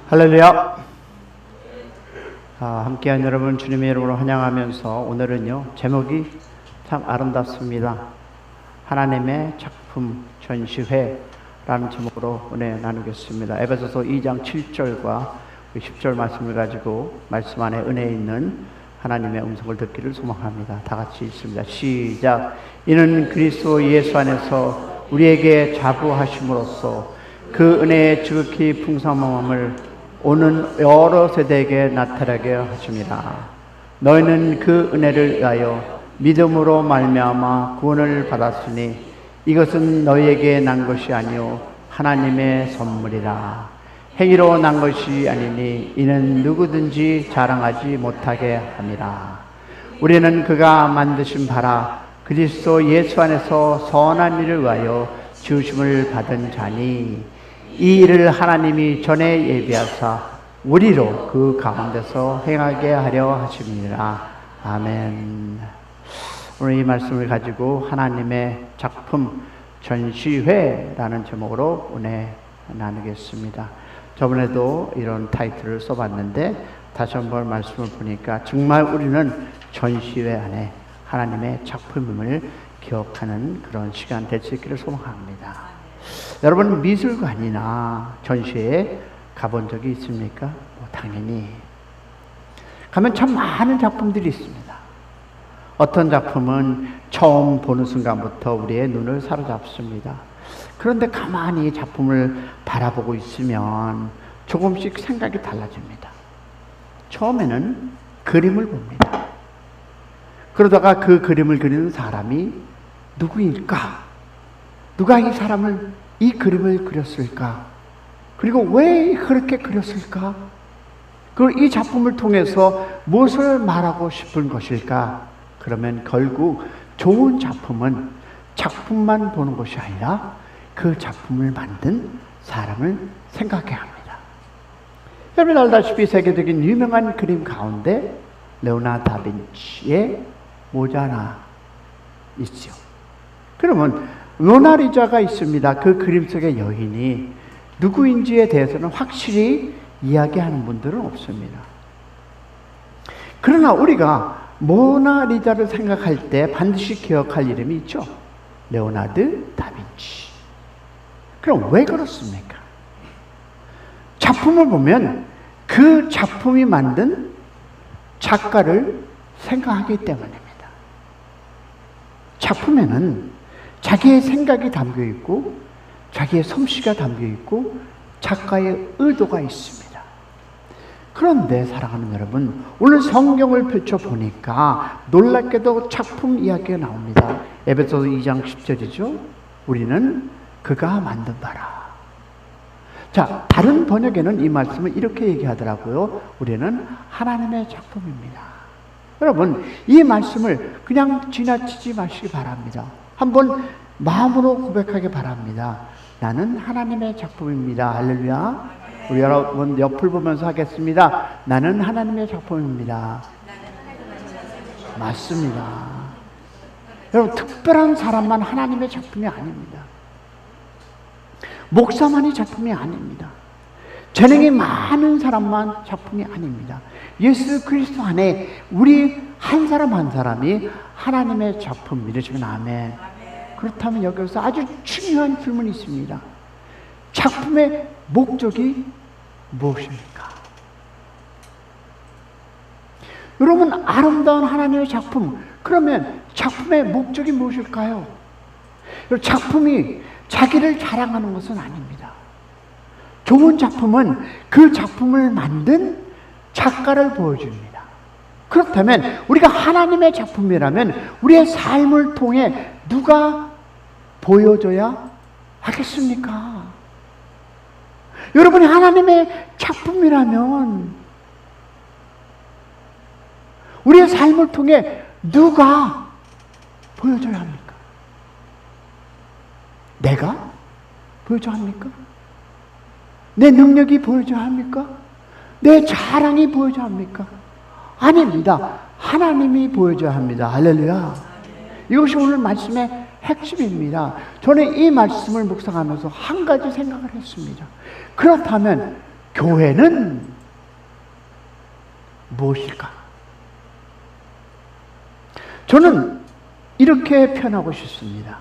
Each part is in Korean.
할렐루야. 함께한 여러분 주님의 이름으로 환영하면서 오늘은요 제목이 참 아름답습니다. 하나님의 작품 전시회라는 제목으로 은혜 나누겠습니다. 에베소서 2장 7절과 10절 말씀을 가지고 말씀 안에 은혜 있는 하나님의 음성을 듣기를 소망합니다. 다 같이 읽습니다. 시작. 이는 그리스도 예수 안에서 우리에게 자부하심으로써 그 은혜의 지극히 풍성함을 오는 여러 세대에게 나타나게 하십니다. 너희는 그 은혜를 위하여 믿음으로 말미암아 구원을 받았으니 이것은 너희에게 난 것이 아니요 하나님의 선물이라. 행위로 난 것이 아니니 이는 누구든지 자랑하지 못하게 함이라. 우리는 그가 만드신 바라 그리스도 예수 안에서 선한 일을 위하여 지으심을 받은 자니 이 일을 하나님이 전에 예비하사 우리로 그 가운데서 행하게 하려 하심이라. 아멘. 오늘 이 말씀을 가지고 하나님의 작품 전시회라는 제목으로 은혜 나누겠습니다. 저번에도 이런 타이틀을 써봤는데 다시 한번 말씀을 보니까 정말 우리는 전시회 안에 하나님의 작품임을 기억하는 그런 시간 될 수 있기를 소망합니다. 여러분 미술관이나 전시회에 가본 적이 있습니까? 당연히 가면 참 많은 작품들이 있습니다. 어떤 작품은 처음 보는 순간부터 우리의 눈을 사로잡습니다. 그런데 가만히 작품을 바라보고 있으면 조금씩 생각이 달라집니다. 처음에는 그림을 봅니다. 그러다가 그 그림을 그리는 사람이 누구일까? 누가 이 그림을 그렸을까? 그리고 왜 그렇게 그렸을까? 그리고 이 작품을 통해서 무엇을 말하고 싶은 것일까? 그러면 결국 좋은 작품은 작품만 보는 것이 아니라 그 작품을 만든 사람을 생각해야 합니다. 여러분 알다시피 세계적인 유명한 그림 가운데 레오나르도 다빈치의 모자나 있죠. 그러면 모나리자가 있습니다. 그 그림 속의 여인이 누구인지에 대해서는 확실히 이야기하는 분들은 없습니다. 그러나 우리가 모나리자를 생각할 때 반드시 기억할 이름이 있죠. 레오나르도 다빈치. 그럼 왜 그렇습니까? 작품을 보면 그 작품이 만든 작가를 생각하기 때문입니다. 작품에는 자기의 생각이 담겨 있고 자기의 솜씨가 담겨 있고 작가의 의도가 있습니다. 그런데 사랑하는 여러분, 오늘 성경을 펼쳐보니까 놀랍게도 작품 이야기가 나옵니다. 에베소서 2장 10절이죠. 우리는 그가 만든 바라. 자, 다른 번역에는 이 말씀을 이렇게 얘기하더라고요. 우리는 하나님의 작품입니다. 여러분, 이 말씀을 그냥 지나치지 마시기 바랍니다. 한번 마음으로 고백하기 바랍니다. 나는 하나님의 작품입니다. 할렐루야. 우리 여러분 옆을 보면서 하겠습니다. 나는 하나님의 작품입니다. 맞습니다. 여러분 특별한 사람만 하나님의 작품이 아닙니다. 목사만이 작품이 아닙니다. 재능이 많은 사람만 작품이 아닙니다. 예수 그리스도 안에 우리 한 사람 한 사람이 하나님의 작품 믿으시면 아멘. 그렇다면 여기서 아주 중요한 질문이 있습니다. 작품의 목적이 무엇입니까? 여러분 아름다운 하나님의 작품, 그러면 작품의 목적이 무엇일까요? 작품이 자기를 자랑하는 것은 아닙니다. 좋은 작품은 그 작품을 만든 작가를 보여줍니다. 그렇다면 우리가 하나님의 작품이라면 우리의 삶을 통해 누가 보여줘야 하겠습니까? 여러분이 하나님의 작품이라면 우리의 삶을 통해 누가 보여줘야 합니까? 내가 보여줘야 합니까? 내 능력이 보여줘야 합니까? 내 자랑이 보여줘야 합니까? 아닙니다. 하나님이 보여줘야 합니다. 할렐루야. 이것이 오늘 말씀의 핵심입니다. 저는 이 말씀을 묵상하면서 한 가지 생각을 했습니다. 그렇다면 교회는 무엇일까? 저는 이렇게 표현하고 싶습니다.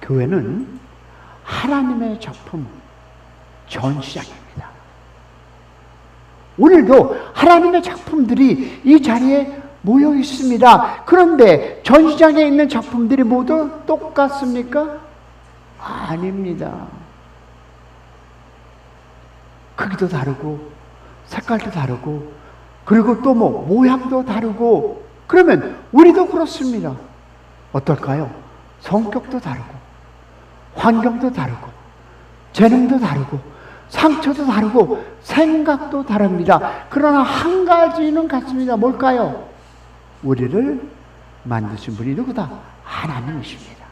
교회는 하나님의 작품 전시장입니다. 오늘도 하나님의 작품들이 이 자리에 모여 있습니다. 그런데 전시장에 있는 작품들이 모두 똑같습니까? 아닙니다. 크기도 다르고 색깔도 다르고 그리고 또 모양도 다르고 그러면 우리도 그렇습니다. 어떨까요? 성격도 다르고 환경도 다르고 재능도 다르고 상처도 다르고 생각도 다릅니다. 그러나 한 가지는 같습니다. 뭘까요? 우리를 만드신 분이 누구다? 하나님이십니다.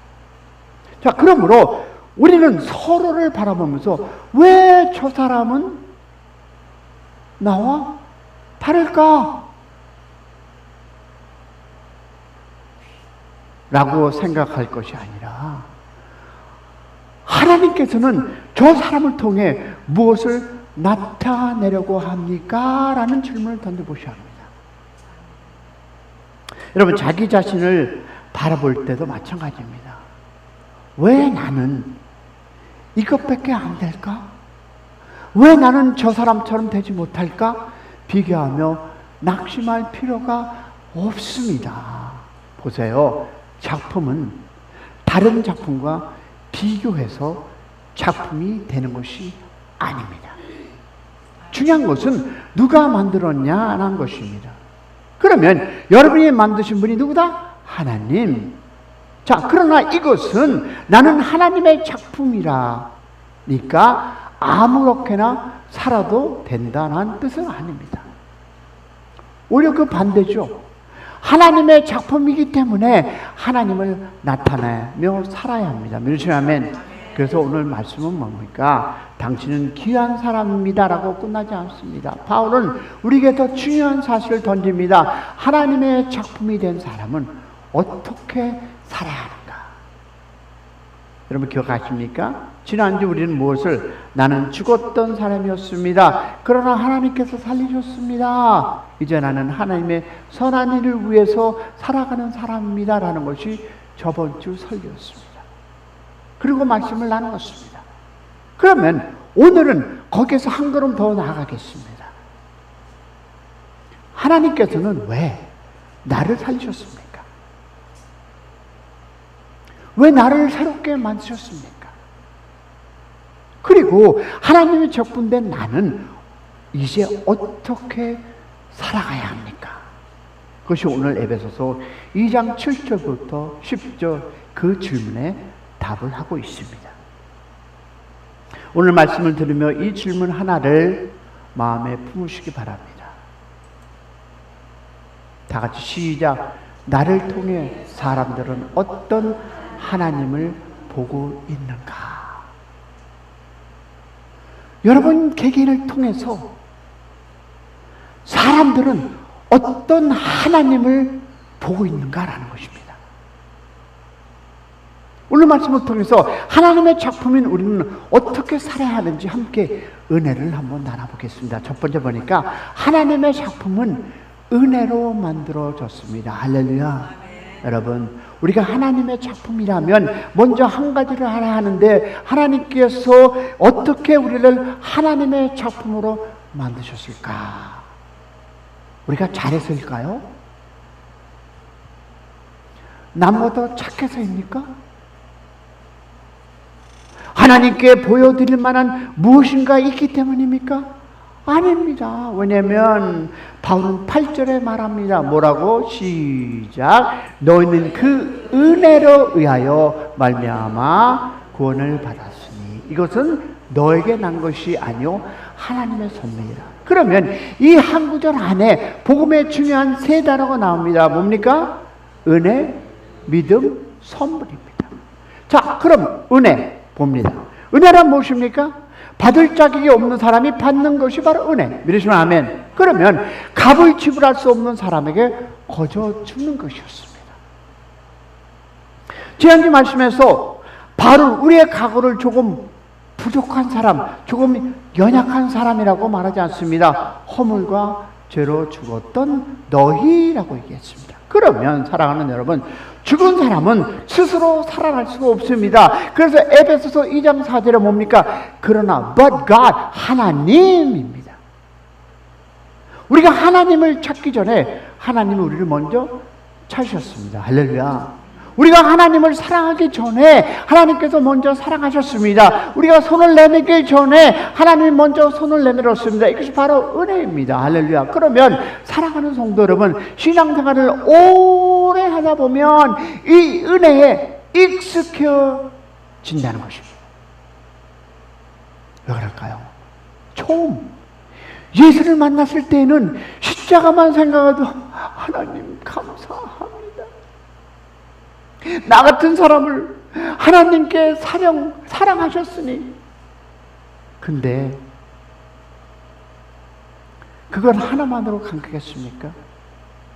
자, 그러므로 우리는 서로를 바라보면서 왜 저 사람은 나와 다를까? 라고 생각할 것이 아니라 하나님께서는 저 사람을 통해 무엇을 나타내려고 합니까? 라는 질문을 던져보셔야 합니다. 여러분, 자기 자신을 바라볼 때도 마찬가지입니다. 왜 나는 이것밖에 안 될까? 왜 나는 저 사람처럼 되지 못할까? 비교하며 낙심할 필요가 없습니다. 보세요. 작품은 다른 작품과 비교해서 작품이 되는 것이 아닙니다. 중요한 것은 누가 만들었냐라는 것입니다. 그러면 여러분이 만드신 분이 누구다? 하나님. 자, 그러나 이것은 나는 하나님의 작품이라니까 아무렇게나 살아도 된다는 뜻은 아닙니다. 오히려 그 반대죠. 하나님의 작품이기 때문에 하나님을 나타내며 살아야 합니다. 믿으시면 그래서 오늘 말씀은 뭡니까? 당신은 귀한 사람입니다 라고 끝나지 않습니다. 바울은 우리에게 더 중요한 사실을 던집니다. 하나님의 작품이 된 사람은 어떻게 살아야 하는가? 여러분 기억하십니까? 지난주 우리는 무엇을? 나는 죽었던 사람이었습니다. 그러나 하나님께서 살리셨습니다. 이제 나는 하나님의 선한 일을 위해서 살아가는 사람입니다 라는 것이 저번 주 설교였습니다. 그리고 말씀을 나누었습니다. 그러면 오늘은 거기에서 한 걸음 더 나아가겠습니다. 하나님께서는 왜 나를 살리셨습니까? 왜 나를 새롭게 만드셨습니까? 그리고 하나님의 적분된 나는 이제 어떻게 살아가야 합니까? 그것이 오늘 에베소서 2장 7절부터 10절 그 질문에 답을 하고 있습니다. 오늘 말씀을 들으며 이 질문 하나를 마음에 품으시기 바랍니다. 다 같이 시작. 나를 통해 사람들은 어떤 하나님을 보고 있는가? 여러분 개개인을 통해서 사람들은 어떤 하나님을 보고 있는가라는 것입니다. 오늘 말씀을 통해서 하나님의 작품인 우리는 어떻게 살아야 하는지 함께 은혜를 한번 나눠보겠습니다. 첫 번째 보니까 하나님의 작품은 은혜로 만들어졌습니다. 할렐루야. 여러분, 우리가 하나님의 작품이라면 먼저 한 가지를 알아야 하는데 하나님께서 어떻게 우리를 하나님의 작품으로 만드셨을까? 우리가 잘해서일까요? 남보다 착해서입니까? 하나님께 보여드릴 만한 무엇인가 있기 때문입니까? 아닙니다. 왜냐하면 바울은 8절에 말합니다. 뭐라고? 시작. 너희는 그 은혜로 의하여 말미암아 구원을 받았으니 이것은 너에게 난 것이 아니요 하나님의 선물이라. 그러면 이 한 구절 안에 복음의 중요한 세 단어가 나옵니다. 뭡니까? 은혜, 믿음, 선물입니다. 자, 그럼 은혜 봅니다. 은혜란 무엇입니까? 받을 자격이 없는 사람이 받는 것이 바로 은혜. 믿으시면 아멘. 그러면 값을 지불할 수 없는 사람에게 거저 주는 것이었습니다. 지난주 말씀에서 바로 우리의 각오를 조금 부족한 사람, 조금 연약한 사람이라고 말하지 않습니다. 허물과 죄로 죽었던 너희라고 얘기했습니다. 그러면 사랑하는 여러분, 죽은 사람은 스스로 살아날 수가 없습니다. 그래서 에베소서 2장 4절에 뭡니까? 그러나 but God, 하나님입니다. 우리가 하나님을 찾기 전에 하나님이 우리를 먼저 찾으셨습니다. 할렐루야. 우리가 하나님을 사랑하기 전에 하나님께서 먼저 사랑하셨습니다. 우리가 손을 내밀기 전에 하나님이 먼저 손을 내밀었습니다. 이것이 바로 은혜입니다. 할렐루야. 그러면 사랑하는 성도 여러분, 신앙생활을 오래 하다 보면 이 은혜에 익숙해진다는 것입니다. 왜 그럴까요? 처음 예수를 만났을 때에는 십자가만 생각해도 하나님 감사합니다. 나 같은 사람을 하나님께 사랑하셨으니. 근데 그건 하나만으로 감격했습니까?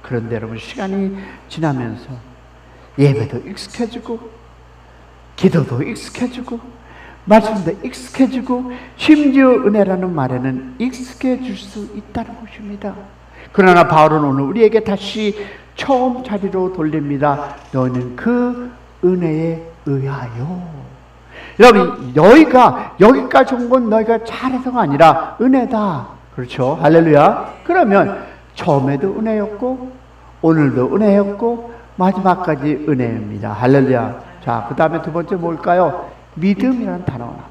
그런데 여러분, 시간이 지나면서 예배도 익숙해지고 기도도 익숙해지고 말씀도 익숙해지고 심지어 은혜라는 말에는 익숙해질 수 있다는 것입니다. 그러나 바울은 오늘 우리에게 다시 처음 자리로 돌립니다. 너는 그 은혜에 의하여. 여러분, 너희가 여기까지 온 건 너희가 잘해서가 아니라 은혜다. 그렇죠? 할렐루야. 그러면 처음에도 은혜였고 오늘도 은혜였고 마지막까지 은혜입니다. 할렐루야. 자, 그 다음에 두 번째 뭘까요? 믿음이라는 단어가 나옵니다.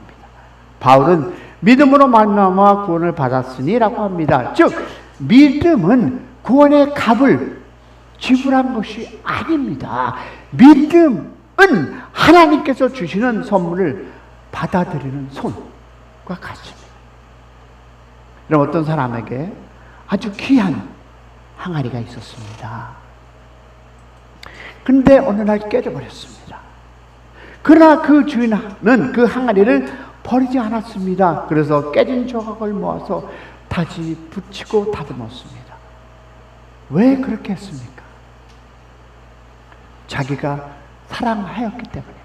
바울은 믿음으로 말미암아 구원을 받았으니라고 합니다. 즉 믿음은 구원의 값을 지불한 것이 아닙니다. 믿음은 하나님께서 주시는 선물을 받아들이는 손과 같습니다. 이런 어떤 사람에게 아주 귀한 항아리가 있었습니다. 근데 어느 날 깨져버렸습니다. 그러나 그 주인은 그 항아리를 버리지 않았습니다. 그래서 깨진 조각을 모아서 다시 붙이고 다듬었습니다. 왜 그렇게 했습니까? 자기가 사랑하였기 때문입니다.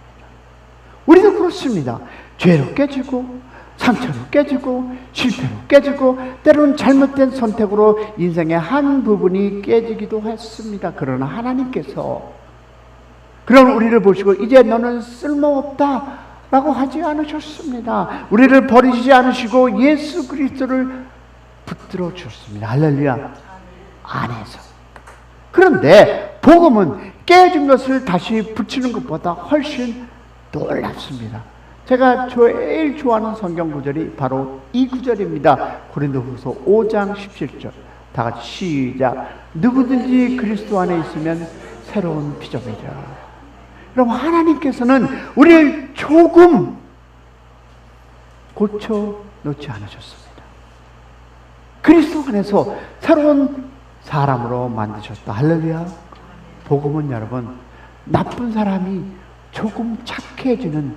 우리도 그렇습니다. 죄로 깨지고 상처로 깨지고 실패로 깨지고 때로는 잘못된 선택으로 인생의 한 부분이 깨지기도 했습니다. 그러나 하나님께서 그런 우리를 보시고 이제 너는 쓸모없다 라고 하지 않으셨습니다. 우리를 버리시지 않으시고 예수 그리스도를 붙들어 주셨습니다. 할렐루야. 안에서. 그런데 복음은 깨진 것을 다시 붙이는 것보다 훨씬 놀랍습니다. 제가 제일 좋아하는 성경 구절이 바로 이 구절입니다. 고린도후서 5장 17절. 다 같이 시작. 누구든지 그리스도 안에 있으면 새로운 피조물이라. 여러분, 하나님께서는 우리를 조금 고쳐 놓지 않으셨습니다. 그리스도 안에서 새로운 사람으로 만드셨다. 할렐루야. 복음은 여러분, 나쁜 사람이 조금 착해지는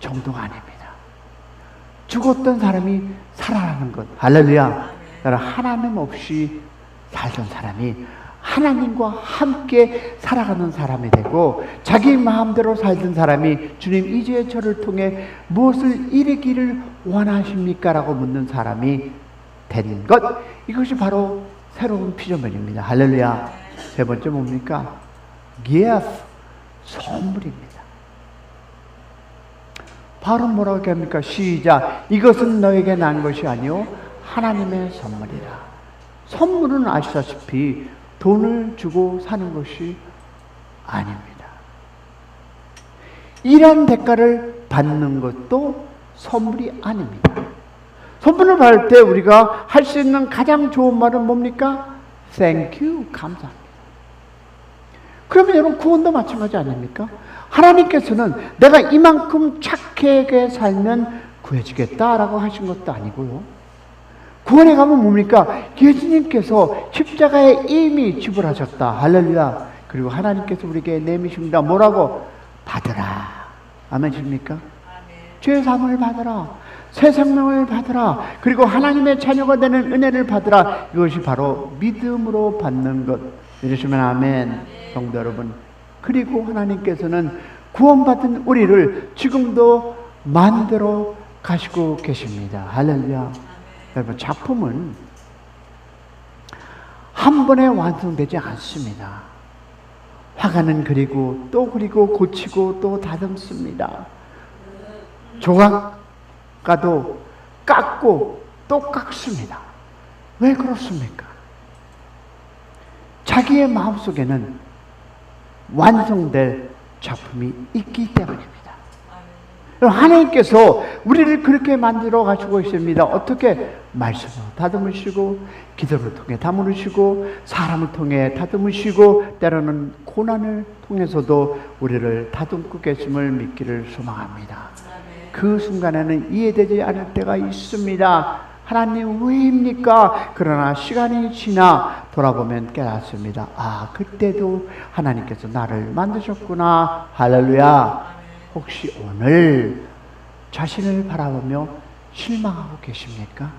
정도가 아닙니다. 죽었던 사람이 살아나는 것. 할렐루야. 여러분, 하나님 없이 살던 사람이 하나님과 함께 살아가는 사람이 되고, 자기 마음대로 살던 사람이 주님 이제 저를 통해 무엇을 이루기를 원하십니까? 라고 묻는 사람이 된 것. 이것이 바로 새로운 피조물입니다. 할렐루야. 세 번째 뭡니까? gift, 선물입니다. 바울은 뭐라고 얘기합니까? 시작. 이것은 너에게 난 것이 아니요 하나님의 선물이라. 선물은 아시다시피 돈을 주고 사는 것이 아닙니다. 일한 대가를 받는 것도 선물이 아닙니다. 선물을 받을 때 우리가 할 수 있는 가장 좋은 말은 뭡니까? Thank you, 감사합니다. 그러면 여러분, 구원도 마찬가지 아닙니까? 하나님께서는 내가 이만큼 착하게 살면 구해지겠다라고 하신 것도 아니고요. 구원에 가면 뭡니까? 예수님께서 십자가에 이미 지불하셨다. 할렐루야. 그리고 하나님께서 우리에게 내미십니다. 뭐라고? 받으라. 아멘입니까? 죄 사함을 받으라. 새 생명을 받으라. 그리고 하나님의 자녀가 되는 은혜를 받으라. 이것이 바로 믿음으로 받는 것. 이러시면 아멘. 성도 여러분, 그리고 하나님께서는 구원받은 우리를 지금도 만들어 가시고 계십니다. 할렐루야. 여러분, 작품은 한 번에 완성되지 않습니다. 화가는 그리고 또 그리고 고치고 또 다듬습니다. 조각가도 깎고 또 깎습니다. 왜 그렇습니까? 자기의 마음속에는 완성될 작품이 있기 때문입니다. 하나님께서 우리를 그렇게 만들어 가지고 있습니다. 어떻게? 말씀으로 다듬으시고, 기도를 통해 다듬으시고, 사람을 통해 다듬으시고, 때로는 고난을 통해서도 우리를 다듬고 계심을 믿기를 소망합니다. 그 순간에는 이해되지 않을 때가 있습니다. 하나님 왜입니까? 그러나 시간이 지나 돌아보면 깨닫습니다. 아, 그때도 하나님께서 나를 만드셨구나. 할렐루야. 혹시 오늘 자신을 바라보며 실망하고 계십니까?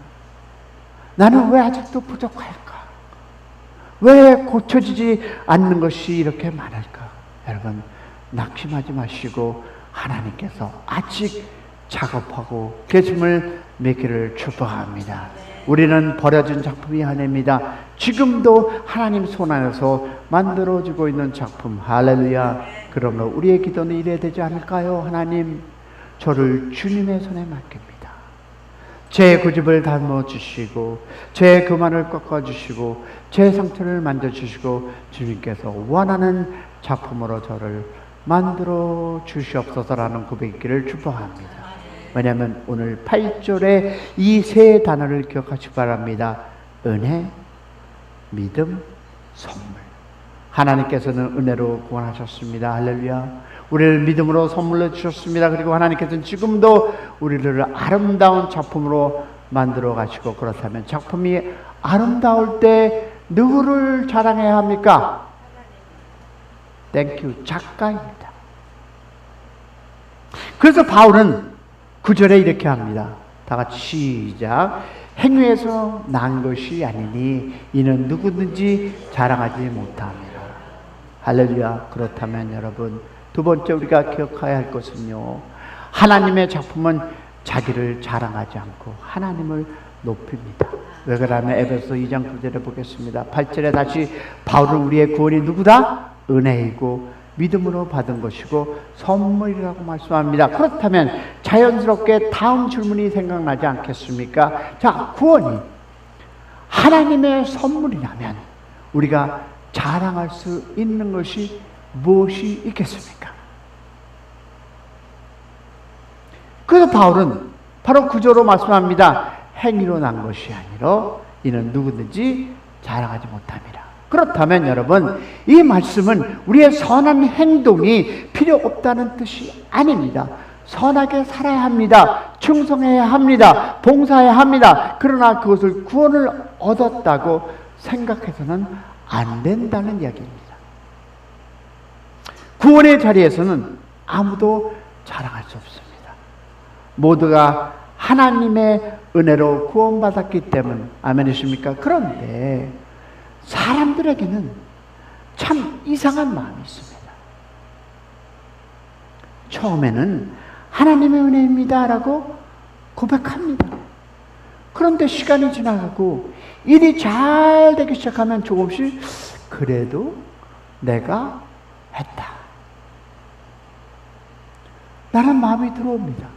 나는 왜 아직도 부족할까? 왜 고쳐지지 않는 것이 이렇게 많을까? 여러분, 낙심하지 마시고 하나님께서 아직 작업하고 계심을 믿기를 축복합니다. 우리는 버려진 작품이 아닙니다. 지금도 하나님 손 안에서 만들어지고 있는 작품. 할렐루야. 그러므로 우리의 기도는 이래야 되지 않을까요? 하나님, 저를 주님의 손에 맡깁니다. 제 고집을 다듬어주시고, 제 교만을 꺾어주시고, 제 상처를 만져주시고, 주님께서 원하는 작품으로 저를 만들어 주시옵소서라는 고백이기를 축복합니다. 왜냐하면 오늘 8절에 이 세 단어를 기억하시기 바랍니다. 은혜, 믿음, 선물. 하나님께서는 은혜로 구원하셨습니다. 할렐루야. 우리를 믿음으로 선물로 주셨습니다. 그리고 하나님께서는 지금도 우리를 아름다운 작품으로 만들어 가시고, 그렇다면 작품이 아름다울 때 누구를 자랑해야 합니까? 땡큐, 작가입니다. 그래서 바울은 9절에 이렇게 합니다. 다 같이 시작. 행위에서 난 것이 아니니 이는 누구든지 자랑하지 못합니다. 할렐루야. 그렇다면 여러분, 두 번째 우리가 기억해야 할 것은요, 하나님의 작품은 자기를 자랑하지 않고 하나님을 높입니다. 왜 그러냐면 에베소 2장 9절에 보겠습니다. 8절에 다시 바울은 우리의 구원이 누구다? 은혜이고 믿음으로 받은 것이고 선물이라고 말씀합니다. 그렇다면 자연스럽게 다음 질문이 생각나지 않겠습니까? 자, 구원이 하나님의 선물이라면 우리가 자랑할 수 있는 것이 무엇이 있겠습니까? 그래서 바울은 바로 구절로 말씀합니다. 행위로 난 것이 아니라 이는 누구든지 자랑하지 못합니다. 그렇다면 여러분, 이 말씀은 우리의 선한 행동이 필요 없다는 뜻이 아닙니다. 선하게 살아야 합니다. 충성해야 합니다. 봉사해야 합니다. 그러나 그것을 구원을 얻었다고 생각해서는 안 된다는 이야기입니다. 구원의 자리에서는 아무도 자랑할 수 없습니다. 모두가 하나님의 은혜로 구원받았기 때문. 아멘이십니까? 그런데 사람들에게는 참 이상한 마음이 있습니다. 처음에는 하나님의 은혜입니다 라고 고백합니다. 그런데 시간이 지나가고 일이 잘 되기 시작하면 조금씩 그래도 내가 했다 라는 마음이 들어옵니다.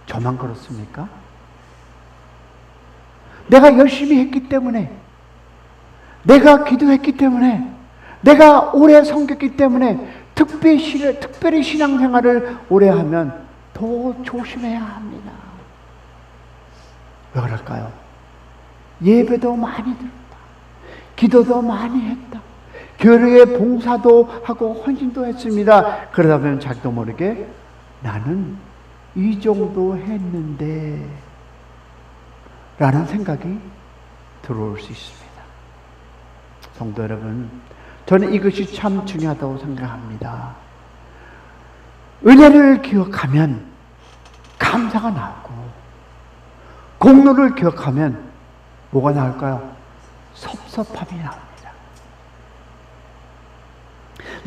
저만 그렇습니까? 내가 열심히 했기 때문에, 내가 기도했기 때문에, 내가 오래 섬겼기 때문에, 특별히 신앙생활을 오래 하면 더 조심해야 합니다. 왜 그럴까요? 예배도 많이 드렸다. 기도도 많이 했다. 교회에 봉사도 하고 헌신도 했습니다. 그러다 보면 자기도 모르게 나는 이 정도 했는데 라는 생각이 들어올 수 있습니다. 성도 여러분, 저는 이것이 참 중요하다고 생각합니다. 은혜를 기억하면 감사가 나오고, 공로를 기억하면 뭐가 나올까요? 섭섭함이 나옵니다.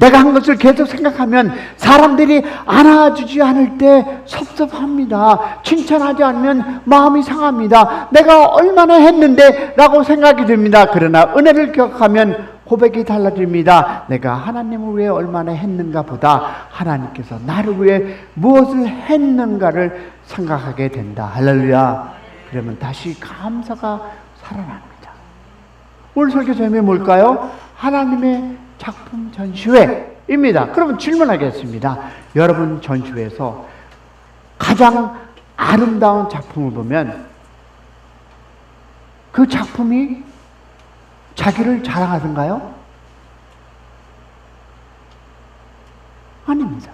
내가 한 것을 계속 생각하면 사람들이 안아주지 않을 때 섭섭합니다. 칭찬하지 않으면 마음이 상합니다. 내가 얼마나 했는데 라고 생각이 듭니다. 그러나 은혜를 기억하면 고백이 달라집니다. 내가 하나님을 위해 얼마나 했는가 보다 하나님께서 나를 위해 무엇을 했는가를 생각하게 된다. 할렐루야. 그러면 다시 감사가 살아납니다. 오늘 설교 제목이 뭘까요? 하나님의 작품 전시회입니다. 그러면 질문하겠습니다. 여러분 전시회에서 가장 아름다운 작품을 보면 그 작품이 자기를 자랑하던가요? 아닙니다.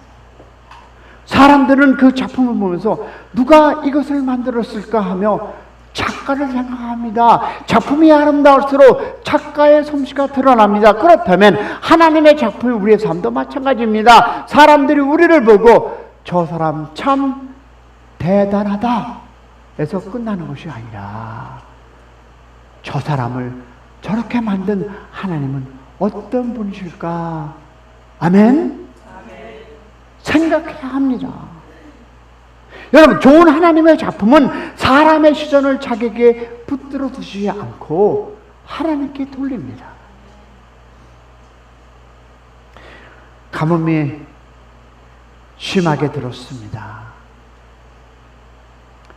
사람들은 그 작품을 보면서 누가 이것을 만들었을까 하며 작가를 생각합니다. 작품이 아름다울수록 작가의 솜씨가 드러납니다. 그렇다면 하나님의 작품이 우리의 삶도 마찬가지입니다. 사람들이 우리를 보고 저 사람 참 대단하다 해서 끝나는 것이 아니라 저 사람을 저렇게 만든 하나님은 어떤 분이실까? 아멘? 생각해야 합니다. 여러분, 좋은 하나님의 작품은 사람의 시선을 자기에게 붙들어 두지 않고 하나님께 돌립니다. 가뭄이 심하게 들었습니다.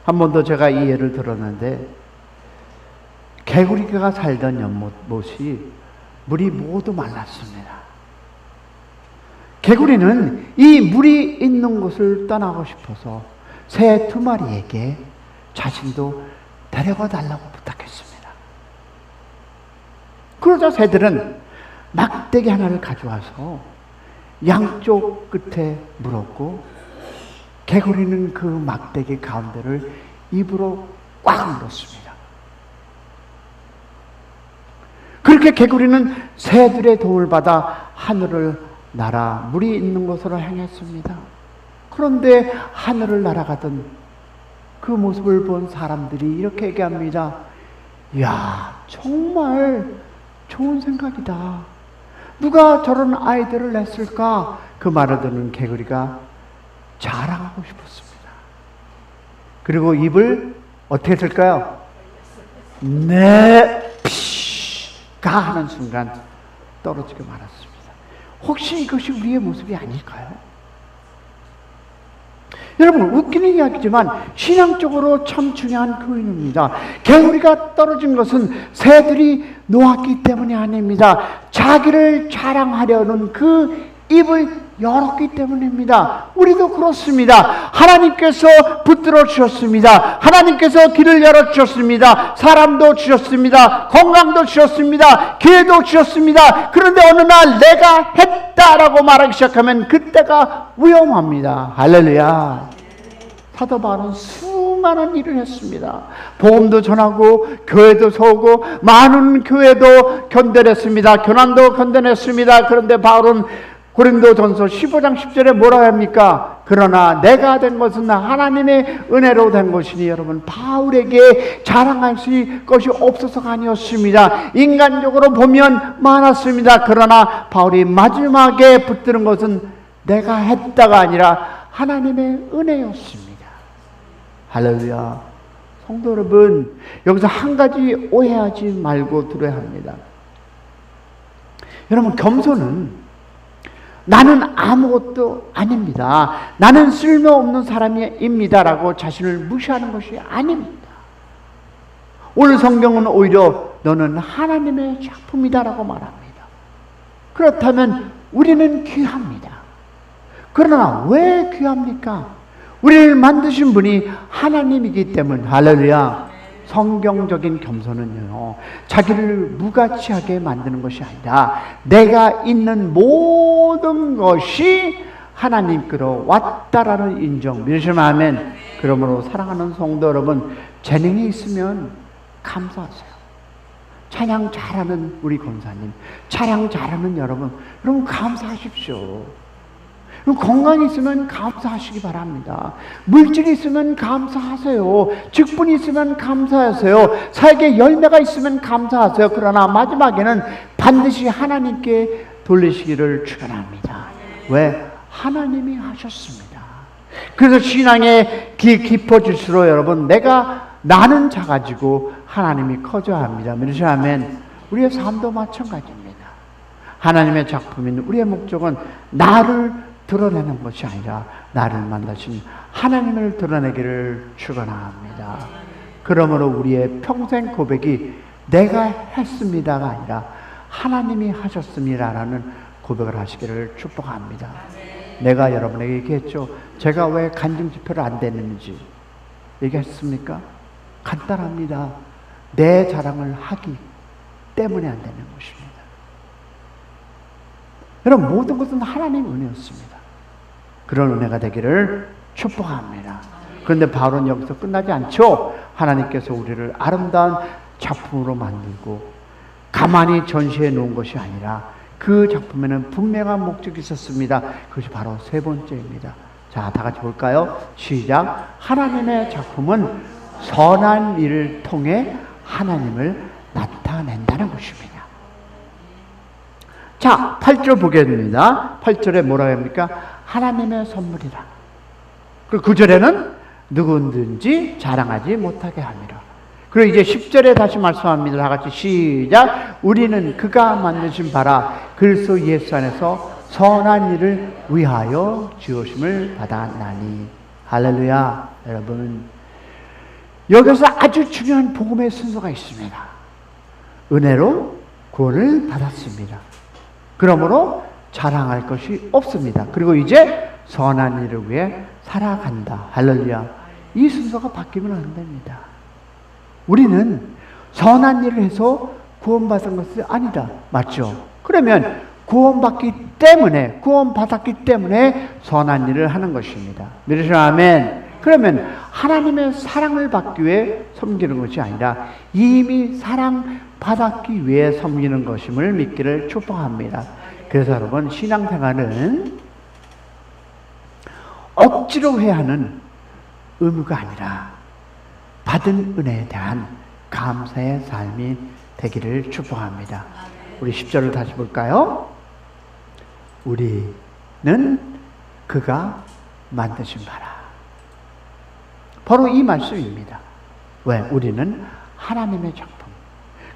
한 번도 제가 이 예를 들었는데, 개구리가 살던 연못이 물이 모두 말랐습니다. 개구리는 이 물이 있는 곳을 떠나고 싶어서 새 2마리에게 자신도 데려가 달라고 부탁했습니다. 그러자 새들은 막대기 하나를 가져와서 양쪽 끝에 물었고, 개구리는 그 막대기 가운데를 입으로 꽉 물었습니다. 그렇게 개구리는 새들의 도움을 받아 하늘을 날아 물이 있는 곳으로 향했습니다. 그런데 하늘을 날아가던 그 모습을 본 사람들이 이렇게 얘기합니다. 이야, 정말 좋은 생각이다. 누가 저런 아이디어를 냈을까? 그 말을 듣는 개구리가 자랑하고 싶었습니다. 그리고 입을 어떻게 했을까요? 네, 가 하는 순간 떨어지게 말았습니다. 혹시 이것이 우리의 모습이 아닐까요? 여러분, 웃기는 이야기지만 신앙적으로 참 중요한 교훈입니다. 개구리가 떨어진 것은 새들이 놓았기 때문이 아닙니다. 자기를 자랑하려는 그 입을 열었기 때문입니다. 우리도 그렇습니다. 하나님께서 붙들어 주셨습니다. 하나님께서 길을 열어 주셨습니다. 사람도 주셨습니다. 건강도 주셨습니다. 기회도 주셨습니다. 그런데 어느 날 내가 했다라고 말하기 시작하면 그때가 위험합니다. 할렐루야. 사도 바울은 수많은 일을 했습니다. 복음도 전하고 교회도 세우고 많은 교회도 견뎌냈습니다. 교난도 견뎌냈습니다. 그런데 바울은 고린도전서 15장 10절에 뭐라 합니까? 그러나 내가 된 것은 하나님의 은혜로 된 것이니. 여러분, 바울에게 자랑할 것이 없어서가 아니었습니다. 인간적으로 보면 많았습니다. 그러나 바울이 마지막에 붙드는 것은 내가 했다가 아니라 하나님의 은혜였습니다. 할렐루야. 성도 여러분, 여기서 한 가지 오해하지 말고 들어야 합니다. 여러분, 겸손은 나는 아무것도 아닙니다, 나는 쓸모없는 사람입니다 라고 자신을 무시하는 것이 아닙니다. 오늘 성경은 오히려 너는 하나님의 작품이다 라고 말합니다. 그렇다면 우리는 귀합니다. 그러나 왜 귀합니까? 우리를 만드신 분이 하나님이기 때문. 할렐루야. 성경적인 겸손은요, 자기를 무가치하게 만드는 것이 아니라 내가 있는 모든 것이 하나님께로 왔다라는 인정. 믿으시면 아멘. 그러므로 사랑하는 성도 여러분, 재능이 있으면 감사하세요. 찬양 잘하는 우리 권사님, 찬양 잘하는 여러분 감사하십시오. 건강이 있으면 감사하시기 바랍니다. 물질이 있으면 감사하세요. 직분이 있으면 감사하세요. 사역에 열매가 있으면 감사하세요. 그러나 마지막에는 반드시 하나님께 돌리시기를 축원합니다. 왜? 하나님이 하셨습니다. 그래서 신앙의 깊어질수록 여러분, 나는 작아지고 하나님이 커져야 합니다. 믿으셔야 아멘. 우리의 삶도 마찬가지입니다. 하나님의 작품인 우리의 목적은 나를 드러내는 것이 아니라 나를 만나신 하나님을 드러내기를 축원합니다. 그러므로 우리의 평생 고백이 내가 했습니다가 아니라 하나님이 하셨습니다라는 고백을 하시기를 축복합니다. 내가 여러분에게 얘기했죠. 제가 왜 간증 집회를 안 되는지 얘기했습니까? 간단합니다. 내 자랑을 하기 때문에 안 되는 것입니다. 여러분, 모든 것은 하나님의 은혜였습니다. 그런 은혜가 되기를 축복합니다. 그런데 바울은 여기서 끝나지 않죠. 하나님께서 우리를 아름다운 작품으로 만들고 가만히 전시해 놓은 것이 아니라 그 작품에는 분명한 목적이 있었습니다. 그것이 바로 세 번째입니다. 자, 다 같이 볼까요? 시작. 하나님의 작품은 선한 일을 통해 하나님을 나타낸다는 것입니다. 자, 8절 보겠습니다. 8절에 뭐라고 합니까? 하나님의 선물이라. 그리고 9절에는 누구든지 자랑하지 못하게 함이라. 그리고 이제 10절에 다시 말씀합니다. 다 같이 시작. 우리는 그가 만드신 바라 그리스도 예수 안에서 선한 일을 위하여 지으심을 받았나니. 할렐루야. 여러분, 여기서 아주 중요한 복음의 순서가 있습니다. 은혜로 구원을 받았습니다. 그러므로 자랑할 것이 없습니다. 그리고 이제 선한 일을 위해 살아간다. 할렐루야. 이 순서가 바뀌면 안 됩니다. 우리는 선한 일을 해서 구원받은 것이 아니다. 맞죠? 그러면 구원받았기 때문에 선한 일을 하는 것입니다. 믿으시면 아멘. 그러면 하나님의 사랑을 받기 위해 섬기는 것이 아니라 이미 사랑받았기 위해 섬기는 것임을 믿기를 축복합니다. 그래서 여러분, 신앙생활은 억지로 해야 하는 의무가 아니라 받은 은혜에 대한 감사의 삶이 되기를 축복합니다. 우리 10절을 다시 볼까요? 우리는 그가 만드신 바라. 바로 이 말씀입니다. 왜? 우리는 하나님의 작품.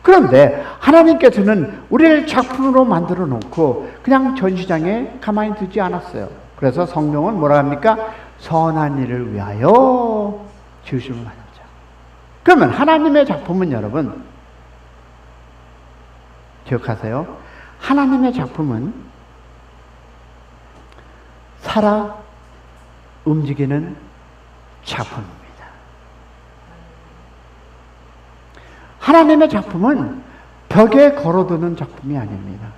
그런데 하나님께서는 우리를 작품으로 만들어 놓고 그냥 전시장에 가만히 두지 않았어요. 그래서 성경은 뭐라 합니까? 선한 일을 위하여 지으심을 받았죠. 그러면 하나님의 작품은 여러분 기억하세요. 하나님의 작품은 살아 움직이는 작품입니다. 하나님의 작품은 벽에 걸어두는 작품이 아닙니다.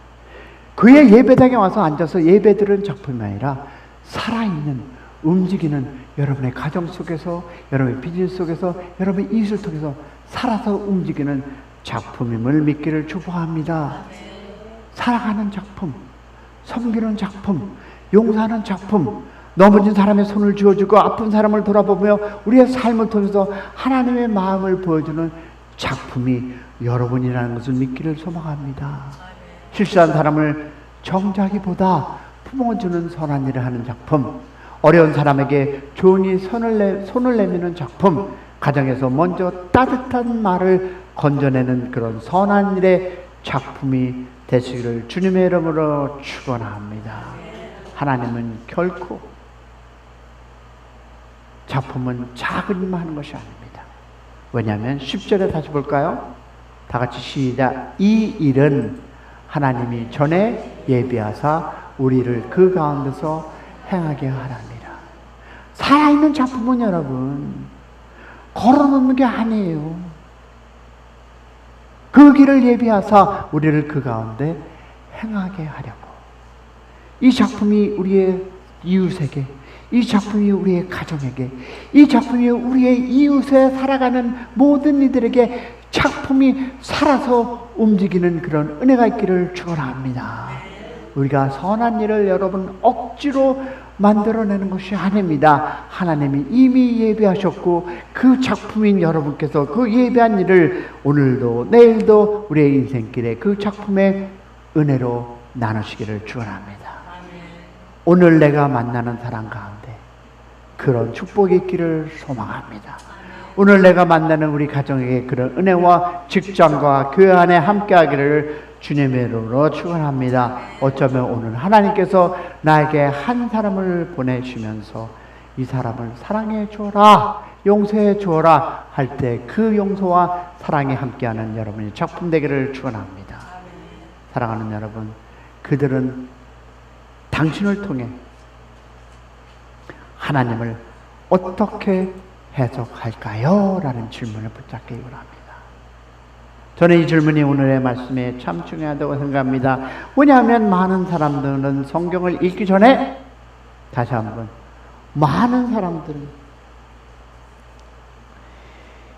그의 예배당에 와서 앉아서 예배드리는 작품이 아니라 살아있는, 움직이는 여러분의 가정 속에서, 여러분의 비즈니스 속에서, 여러분의 이웃을 통해서 살아서 움직이는 작품임을 믿기를 축복합니다. 살아가는 작품, 섬기는 작품, 용서하는 작품, 넘어진 사람의 손을 쥐어주고 아픈 사람을 돌아보며 우리의 삶을 통해서 하나님의 마음을 보여주는 작품이 여러분이라는 것을 믿기를 소망합니다. 실수한 사람을 정죄하기보다 품어주는 선한 일을 하는 작품, 어려운 사람에게 좋으니 손을 내미는 작품, 가정에서 먼저 따뜻한 말을 건져내는 그런 선한 일의 작품이 되시기를 주님의 이름으로 축원합니다. 하나님은 결코 작품은 작은 일만 하는 것이 아닙니다. 왜냐하면 10절에 다시 볼까요? 다 같이 시작. 이 일은 하나님이 전에 예비하사 우리를 그 가운데서 행하게 하랍니다. 살아있는 작품은 여러분 걸어놓는 게 아니에요. 그 길을 예비하사 우리를 그 가운데 행하게 하려고. 이 작품이 우리의 이웃에게, 이 작품이 우리의 가정에게, 이 작품이 우리의 이웃에 살아가는 모든 이들에게 작품이 살아서 움직이는 그런 은혜가 있기를 축원합니다. 우리가 선한 일을 여러분 억지로 만들어내는 것이 아닙니다. 하나님이 이미 예배하셨고 그 작품인 여러분께서 그 예배한 일을 오늘도 내일도 우리의 인생길에 그 작품의 은혜로 나누시기를 축원합니다. 오늘 내가 만나는 사람 가운데 그런 축복이 있기를 소망합니다. 오늘 내가 만나는 우리 가정에게 그런 은혜와 직장과 교회 안에 함께하기를 주님의 이름으로 축원합니다. 어쩌면 오늘 하나님께서 나에게 한 사람을 보내주면서 이 사람을 사랑해 주어라, 용서해 주어라 할 때 그 용서와 사랑이 함께하는 여러분이 작품 되기를 축원합니다. 사랑하는 여러분, 그들은 당신을 통해 하나님을 어떻게 해석할까요? 라는 질문을 붙잡기 원합니다. 저는 이 질문이 오늘의 말씀에 참 중요하다고 생각합니다. 왜냐하면 많은 사람들은 성경을 읽기 전에, 다시 한번, 많은 사람들은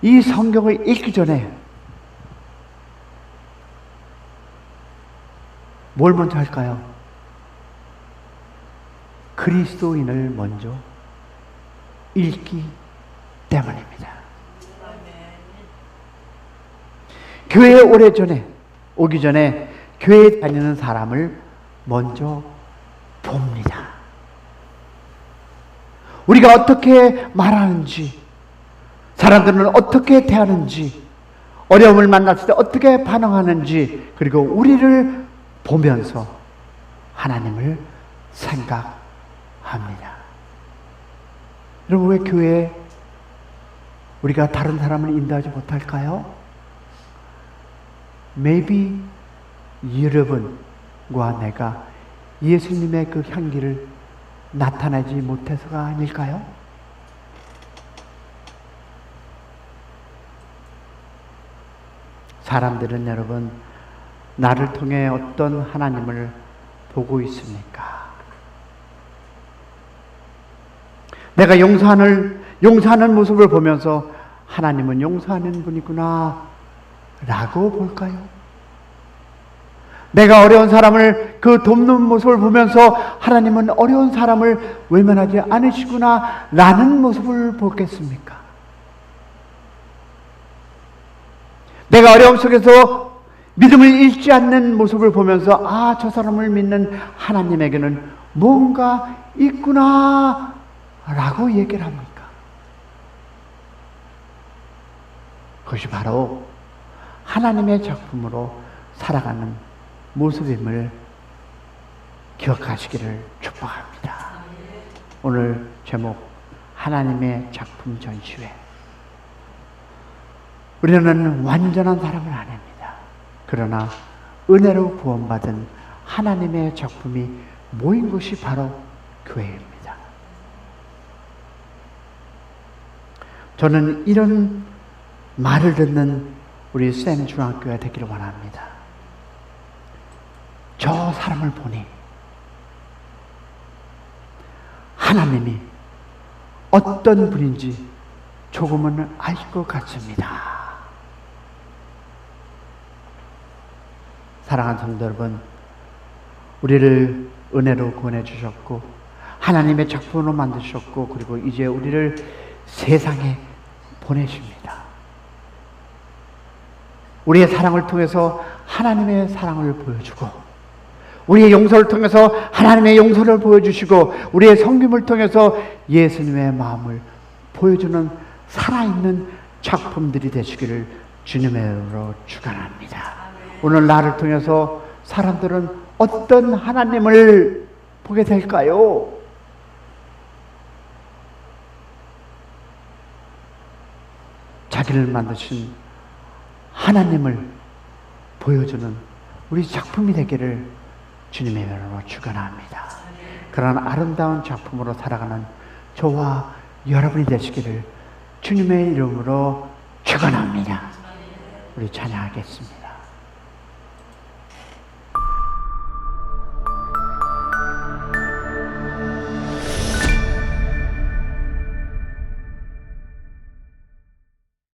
이 성경을 읽기 전에 뭘 먼저 할까요? 그리스도인을 먼저 읽기 때문입니다. 교회에 오기 전에 교회에 다니는 사람을 먼저 봅니다. 우리가 어떻게 말하는지, 사람들은 어떻게 대하는지, 어려움을 만났을 때 어떻게 반응하는지, 그리고 우리를 보면서 하나님을 생각합니다. 여러분, 왜 교회에 우리가 다른 사람을 인도하지 못할까요? Maybe 여러분과 내가 예수님의 그 향기를 나타내지 못해서가 아닐까요? 사람들은 여러분, 나를 통해 어떤 하나님을 보고 있습니까? 내가 용서하는 모습을 보면서 하나님은 용서하는 분이구나 라고 볼까요? 내가 어려운 사람을 그 돕는 모습을 보면서 하나님은 어려운 사람을 외면하지 않으시구나 라는 모습을 보겠습니까? 내가 어려움 속에서 믿음을 잃지 않는 모습을 보면서 아, 저 사람을 믿는 하나님에게는 뭔가 있구나 라고 얘기를 합니까? 그것이 바로 하나님의 작품으로 살아가는 모습임을 기억하시기를 축복합니다. 오늘 제목, 하나님의 작품 전시회. 우리는 완전한 사람은 아닙니다. 그러나 은혜로 구원받은 하나님의 작품이 모인 것이 바로 교회입니다. 저는 이런 말을 듣는 우리 샘 중학교가 되기를 원합니다. 저 사람을 보니 하나님이 어떤 분인지 조금은 알 것 같습니다. 사랑하는 성도 여러분, 우리를 은혜로 구원해 주셨고 하나님의 작품으로 만드셨고, 그리고 이제 우리를 세상에 보내십니다. 우리의 사랑을 통해서 하나님의 사랑을 보여주고, 우리의 용서를 통해서 하나님의 용서를 보여주시고, 우리의 섬김을 통해서 예수님의 마음을 보여주는 살아있는 작품들이 되시기를 주님의 이름으로 축원합니다. 오늘 나를 통해서 사람들은 어떤 하나님을 보게 될까요? 자기를 만드신 하나님을 보여주는 우리 작품이 되기를 주님의 이름으로 축원합니다. 그런 아름다운 작품으로 살아가는 저와 여러분이 되시기를 주님의 이름으로 축원합니다. 우리 찬양하겠습니다.